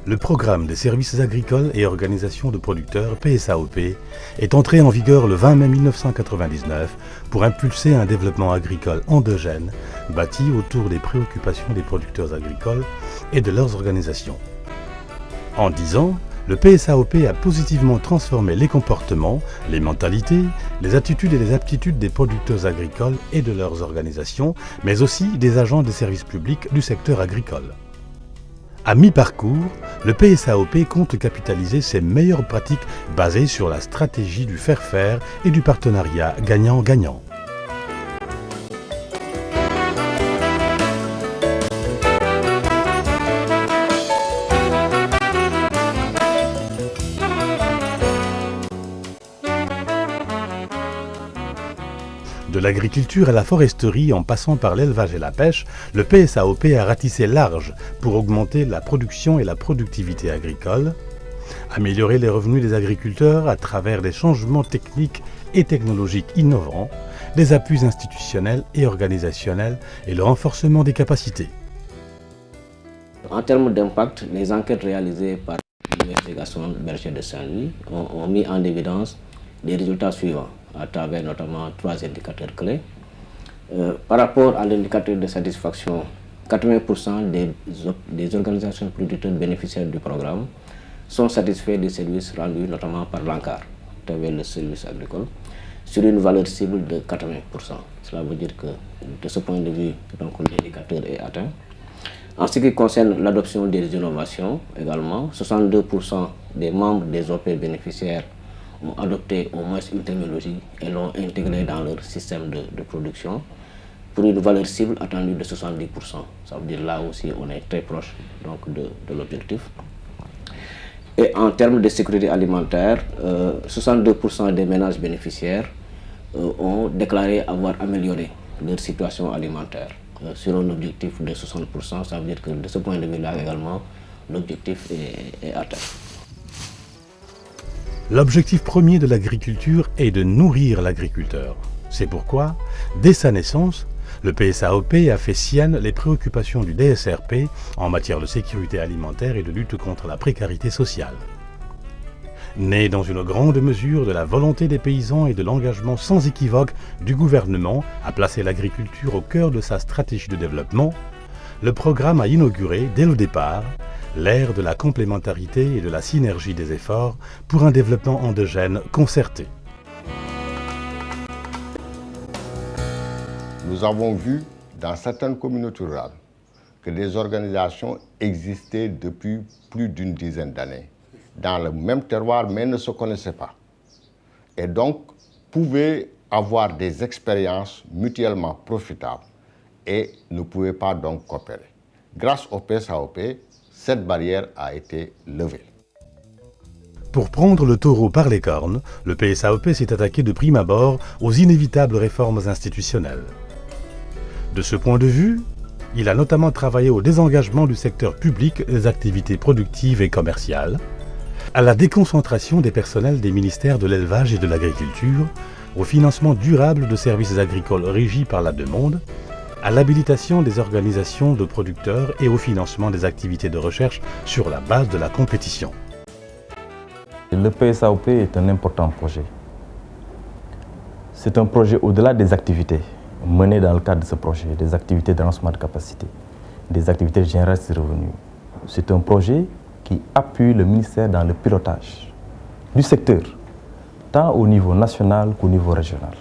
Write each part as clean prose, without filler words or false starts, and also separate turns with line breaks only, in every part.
Le programme des services agricoles et organisations de producteurs PSAOP est entré en vigueur le 20 mai 1999 pour impulser un développement agricole endogène bâti autour des préoccupations des producteurs agricoles et de leurs organisations. En 10 ans, le PSAOP a positivement transformé les comportements, les mentalités, les attitudes et les aptitudes des producteurs agricoles et de leurs organisations, mais aussi des agents des services publics du secteur agricole. À mi-parcours, le PSAOP compte capitaliser ses meilleures pratiques basées sur la stratégie du faire-faire et du partenariat gagnant-gagnant. De l'agriculture à la foresterie en passant par l'élevage et la pêche, le PSAOP a ratissé large pour augmenter la production et la productivité agricole, améliorer les revenus des agriculteurs à travers des changements techniques et technologiques innovants, des appuis institutionnels et organisationnels et le renforcement des capacités.
En termes d'impact, les enquêtes réalisées par l'investigation Berger de Saint-Louis ont mis en évidence les résultats suivants, à travers notamment 3 indicateurs clés. Par rapport à l'indicateur de satisfaction, 80% des organisations producteurs bénéficiaires du programme sont satisfaits des services rendus notamment par l'ANCAR, à travers le service agricole, sur une valeur cible de 80%. Cela veut dire que de ce point de vue, l'indicateur est atteint. En ce qui concerne l'adoption des innovations également, 62% des membres des OP bénéficiaires ont adopté au moins une technologie et l'ont intégrée dans leur système de production pour une valeur cible attendue de 70%. Ça veut dire là aussi on est très proche donc, de l'objectif. Et en termes de sécurité alimentaire, 62% des ménages bénéficiaires ont déclaré avoir amélioré leur situation alimentaire sur un objectif de 60%. Ça veut dire que de ce point de vue-là également, l'objectif est atteint.
L'objectif premier de l'agriculture est de nourrir l'agriculteur. C'est pourquoi, dès sa naissance, le PSAOP a fait sienne les préoccupations du DSRP en matière de sécurité alimentaire et de lutte contre la précarité sociale. Né dans une grande mesure de la volonté des paysans et de l'engagement sans équivoque du gouvernement à placer l'agriculture au cœur de sa stratégie de développement, le programme a inauguré, dès le départ, l'ère de la complémentarité et de la synergie des efforts pour un développement endogène concerté.
Nous avons vu dans certaines communautés rurales que des organisations existaient depuis plus d'une dizaine d'années, dans le même terroir mais ne se connaissaient pas. Et donc pouvaient avoir des expériences mutuellement profitables et ne pouvaient pas donc coopérer. Grâce au PSAOP, cette barrière a été levée.
Pour prendre le taureau par les cornes, le PSAOP s'est attaqué de prime abord aux inévitables réformes institutionnelles. De ce point de vue, il a notamment travaillé au désengagement du secteur public des activités productives et commerciales, à la déconcentration des personnels des ministères de l'élevage et de l'agriculture, au financement durable de services agricoles régis par la demande, à l'habilitation des organisations de producteurs et au financement des activités de recherche sur la base de la compétition.
Le PSAOP est un important projet. C'est un projet au-delà des activités menées dans le cadre de ce projet, des activités de lancement de capacité, des activités de génération de revenus. C'est un projet qui appuie le ministère dans le pilotage du secteur, tant au niveau national qu'au niveau régional.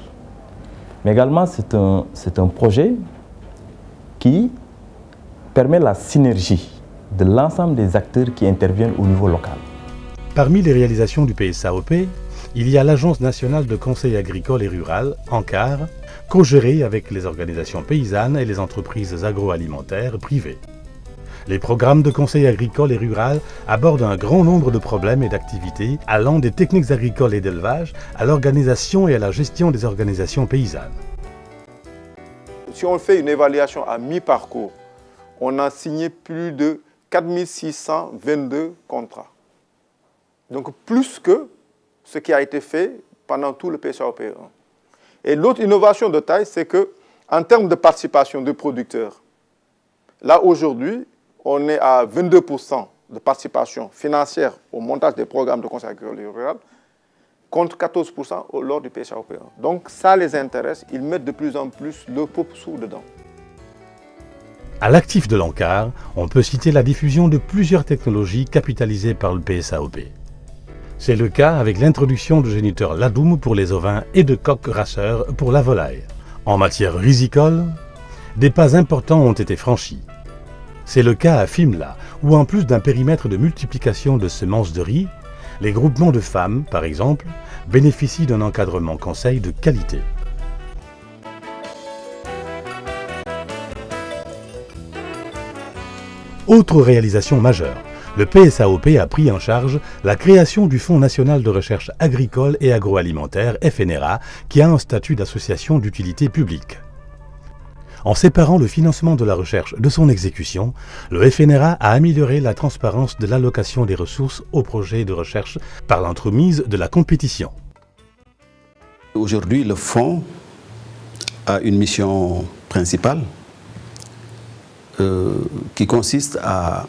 Mais également, c'est un projet qui permet la synergie de l'ensemble des acteurs qui interviennent au niveau local.
Parmi les réalisations du PSAOP, il y a l'Agence nationale de conseil agricole et rural, ANCAR, co-gérée avec les organisations paysannes et les entreprises agroalimentaires privées. Les programmes de conseil agricole et rural abordent un grand nombre de problèmes et d'activités allant des techniques agricoles et d'élevage à l'organisation et à la gestion des organisations paysannes.
Si on fait une évaluation à mi-parcours, on a signé plus de 4622 contrats. Donc plus que ce qui a été fait pendant tout le PSAOP 1. Et l'autre innovation de taille, c'est qu'en termes de participation de producteurs, là aujourd'hui, on est à 22% de participation financière au montage des programmes de conseil agricole et rural contre 14% lors du PSAOP. Donc ça les intéresse, ils mettent de plus en plus le sous dedans.
À l'actif de l'ANCAR, on peut citer la diffusion de plusieurs technologies capitalisées par le PSAOP. C'est le cas avec l'introduction de géniteurs Ladoum pour les ovins et de coqs raceurs pour la volaille. En matière risicole, des pas importants ont été franchis. C'est le cas à Fimela, où en plus d'un périmètre de multiplication de semences de riz, les groupements de femmes, par exemple, bénéficient d'un encadrement conseil de qualité. Autre réalisation majeure, le PSAOP a pris en charge la création du Fonds national de recherche agricole et agroalimentaire, FNRA, qui a un statut d'association d'utilité publique. En séparant le financement de la recherche de son exécution, le FNRA a amélioré la transparence de l'allocation des ressources aux projets de recherche par l'entremise de la compétition.
Aujourd'hui, le fonds a une mission principale qui consiste à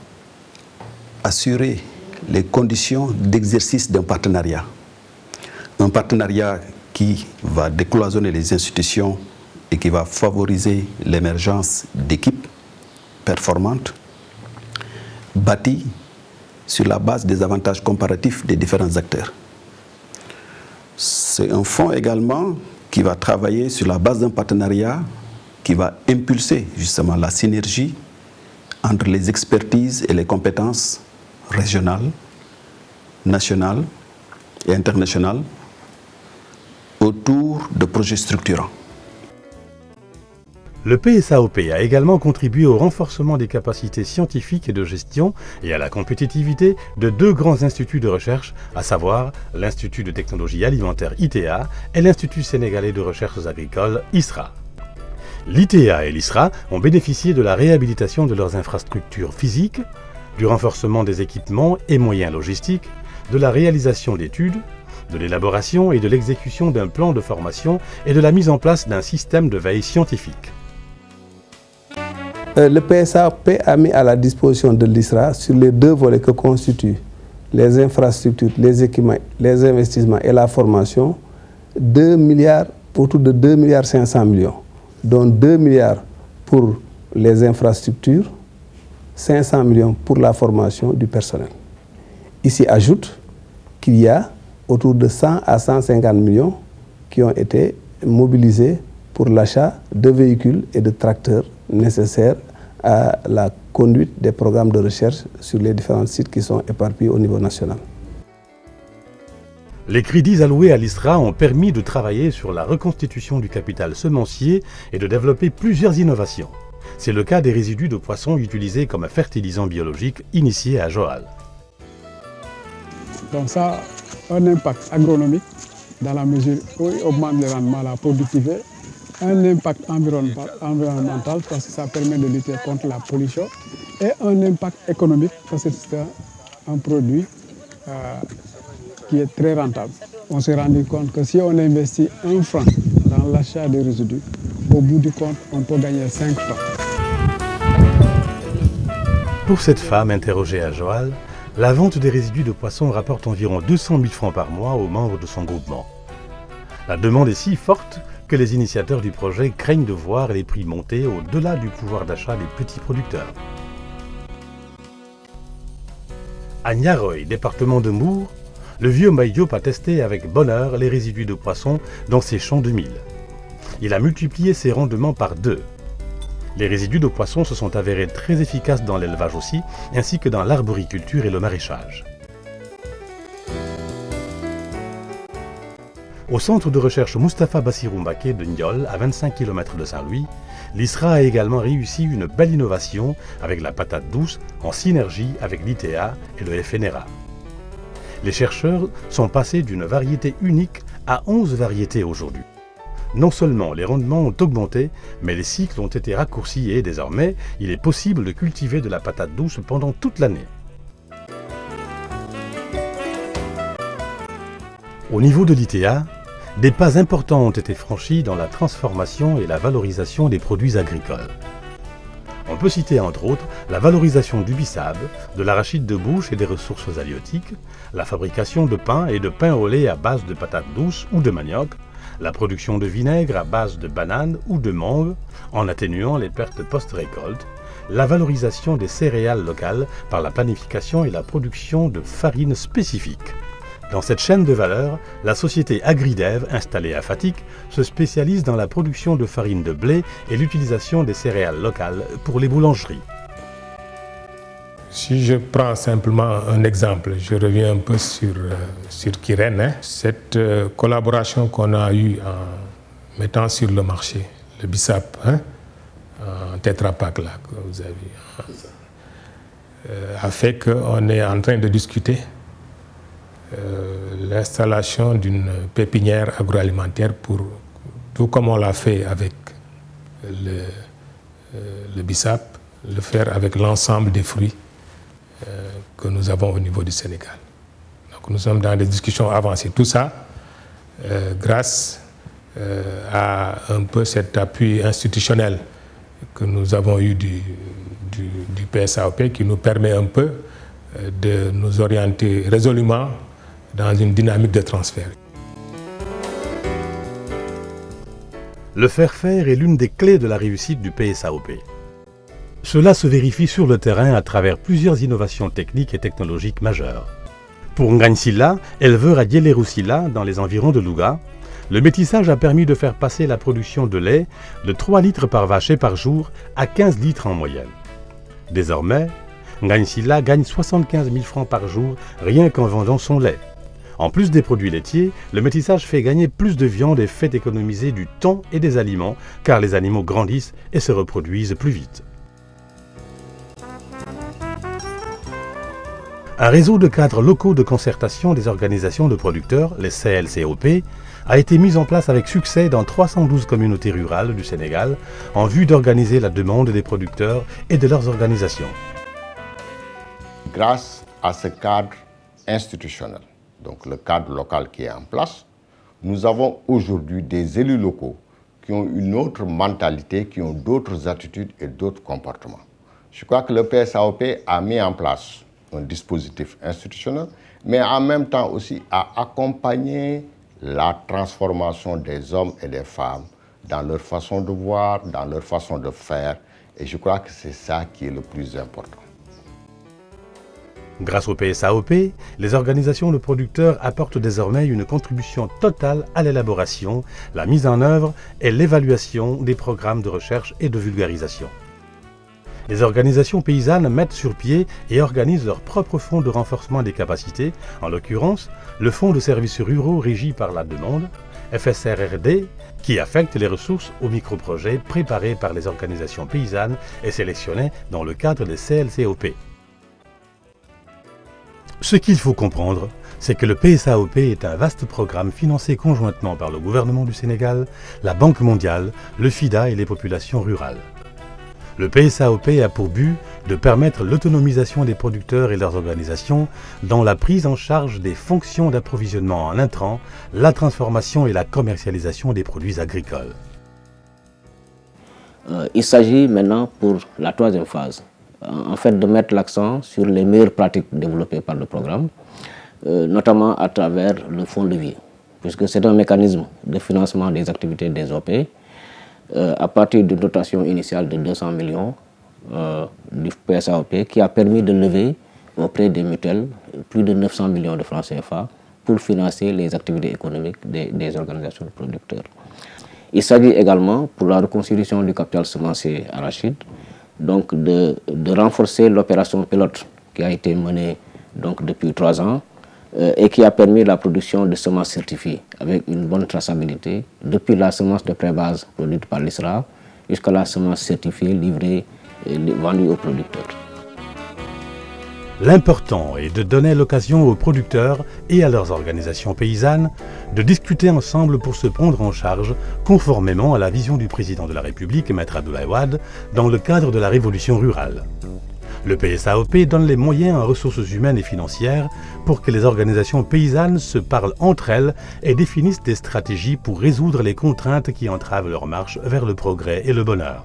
assurer les conditions d'exercice d'un partenariat. Un partenariat qui va décloisonner les institutions et qui va favoriser l'émergence d'équipes performantes, bâties sur la base des avantages comparatifs des différents acteurs. C'est un fonds également qui va travailler sur la base d'un partenariat qui va impulser justement la synergie entre les expertises et les compétences régionales, nationales et internationales autour de projets structurants.
Le PSAOP a également contribué au renforcement des capacités scientifiques et de gestion et à la compétitivité de deux grands instituts de recherche, à savoir l'Institut de technologie alimentaire ITA et l'Institut sénégalais de recherches agricoles ISRA. L'ITA et l'ISRA ont bénéficié de la réhabilitation de leurs infrastructures physiques, du renforcement des équipements et moyens logistiques, de la réalisation d'études, de l'élaboration et de l'exécution d'un plan de formation et de la mise en place d'un système de veille scientifique.
Le PSAOP a mis à la disposition de l'ISRA sur les deux volets que constituent les infrastructures, les équipements, les investissements et la formation, 2 milliards, autour de 2,5 milliards, dont 2 milliards pour les infrastructures, 500 millions pour la formation du personnel. Ici ajoute qu'il y a autour de 100 à 150 millions qui ont été mobilisés pour l'achat de véhicules et de tracteurs nécessaires à la conduite des programmes de recherche sur les différents sites qui sont éparpillés au niveau national.
Les crédits alloués à l'ISRA ont permis de travailler sur la reconstitution du capital semencier et de développer plusieurs innovations. C'est le cas des résidus de poissons utilisés comme fertilisant biologique initié à Joal.
Donc ça a un impact agronomique dans la mesure où il augmente le rendement, la productivité, un impact environnemental parce que ça permet de lutter contre la pollution et un impact économique parce que c'est un produit qui est très rentable. On s'est rendu compte que si on investit 1 franc dans l'achat des résidus, au bout du compte, on peut gagner 5 francs.
Pour cette femme interrogée à Joal, la vente des résidus de poissons rapporte environ 200 000 francs par mois aux membres de son groupement. La demande est si forte que les initiateurs du projet craignent de voir les prix monter au-delà du pouvoir d'achat des petits producteurs. À Niaroy, département de Mour, le vieux Maïdiop a testé avec bonheur les résidus de poissons dans ses champs de mil. Il a multiplié ses rendements par 2. Les résidus de poissons se sont avérés très efficaces dans l'élevage aussi, ainsi que dans l'arboriculture et le maraîchage. Au centre de recherche Moustapha Bassirou Mbaké de Ndiol, à 25 km de Saint-Louis, l'ISRA a également réussi une belle innovation avec la patate douce en synergie avec l'ITA et le FNRA. Les chercheurs sont passés d'une variété unique à 11 variétés aujourd'hui. Non seulement les rendements ont augmenté, mais les cycles ont été raccourcis et désormais, il est possible de cultiver de la patate douce pendant toute l'année. Au niveau de l'ITA, des pas importants ont été franchis dans la transformation et la valorisation des produits agricoles. On peut citer entre autres la valorisation du bissap, de l'arachide de bouche et des ressources halieutiques, la fabrication de pain et de pain au lait à base de patates douces ou de manioc, la production de vinaigre à base de bananes ou de mangue, en atténuant les pertes post-récolte, la valorisation des céréales locales par la panification et la production de farines spécifiques. Dans cette chaîne de valeur, la société Agridev, installée à Fatick, se spécialise dans la production de farine de blé et l'utilisation des céréales locales pour les boulangeries.
Si je prends simplement un exemple, je reviens un peu sur Kyrène, cette collaboration qu'on a eue en mettant sur le marché le bissap, en Tetra Pak là, que vous avez a fait qu'on est en train de discuter l'installation d'une pépinière agroalimentaire pour, tout comme on l'a fait avec le bissap, le faire avec l'ensemble des fruits que nous avons au niveau du Sénégal. Donc nous sommes dans des discussions avancées. Tout ça grâce à un peu cet appui institutionnel que nous avons eu du PSAOP qui nous permet un peu de nous orienter résolument dans une dynamique de transfert.
Le faire-faire est l'une des clés de la réussite du PSAOP. Cela se vérifie sur le terrain à travers plusieurs innovations techniques et technologiques majeures. Pour Ngagne Sylla, éleveur à Diélérou Sylla, dans les environs de Louga, le métissage a permis de faire passer la production de lait de 3 litres par vache et par jour à 15 litres en moyenne. Désormais, Ngagne Sylla gagne 75 000 francs par jour rien qu'en vendant son lait. En plus des produits laitiers, le métissage fait gagner plus de viande et fait économiser du temps et des aliments, car les animaux grandissent et se reproduisent plus vite. Un réseau de cadres locaux de concertation des organisations de producteurs, les CLCOP, a été mis en place avec succès dans 312 communautés rurales du Sénégal en vue d'organiser la demande des producteurs et de leurs organisations.
Grâce à ce cadre institutionnel, donc le cadre local qui est en place, nous avons aujourd'hui des élus locaux qui ont une autre mentalité, qui ont d'autres attitudes et d'autres comportements. Je crois que le PSAOP a mis en place un dispositif institutionnel, mais en même temps aussi à accompagner la transformation des hommes et des femmes dans leur façon de voir, dans leur façon de faire. Et je crois que c'est ça qui est le plus important.
Grâce au PSAOP, les organisations de producteurs apportent désormais une contribution totale à l'élaboration, la mise en œuvre et l'évaluation des programmes de recherche et de vulgarisation. Les organisations paysannes mettent sur pied et organisent leur propre fonds de renforcement des capacités, en l'occurrence le Fonds de services ruraux régi par la demande, FSRRD, qui affecte les ressources aux microprojets préparés par les organisations paysannes et sélectionnés dans le cadre des CLCOP. Ce qu'il faut comprendre, c'est que le PSAOP est un vaste programme financé conjointement par le gouvernement du Sénégal, la Banque mondiale, le FIDA et les populations rurales. Le PSAOP a pour but de permettre l'autonomisation des producteurs et leurs organisations dans la prise en charge des fonctions d'approvisionnement en intrants, la transformation et la commercialisation des produits agricoles.
Il s'agit maintenant pour la troisième phase, en fait de mettre l'accent sur les meilleures pratiques développées par le programme, notamment à travers le fonds de vie, puisque c'est un mécanisme de financement des activités des OP, à partir d'une dotation initiale de 200 millions du PSAOP qui a permis de lever auprès des mutuelles plus de 900 millions de francs CFA pour financer les activités économiques des organisations de producteurs. Il s'agit également pour la reconstitution du capital semencier arachide, donc de renforcer l'opération pilote qui a été menée donc, depuis 3 ans et qui a permis la production de semences certifiées avec une bonne traçabilité depuis la semence de pré-base produite par l'ISRA jusqu'à la semence certifiée livrée et vendue aux producteurs.
L'important est de donner l'occasion aux producteurs et à leurs organisations paysannes de discuter ensemble pour se prendre en charge conformément à la vision du président de la République, Maître Abdoulaye Wade, dans le cadre de la révolution rurale. Le PSAOP donne les moyens en ressources humaines et financières pour que les organisations paysannes se parlent entre elles et définissent des stratégies pour résoudre les contraintes qui entravent leur marche vers le progrès et le bonheur.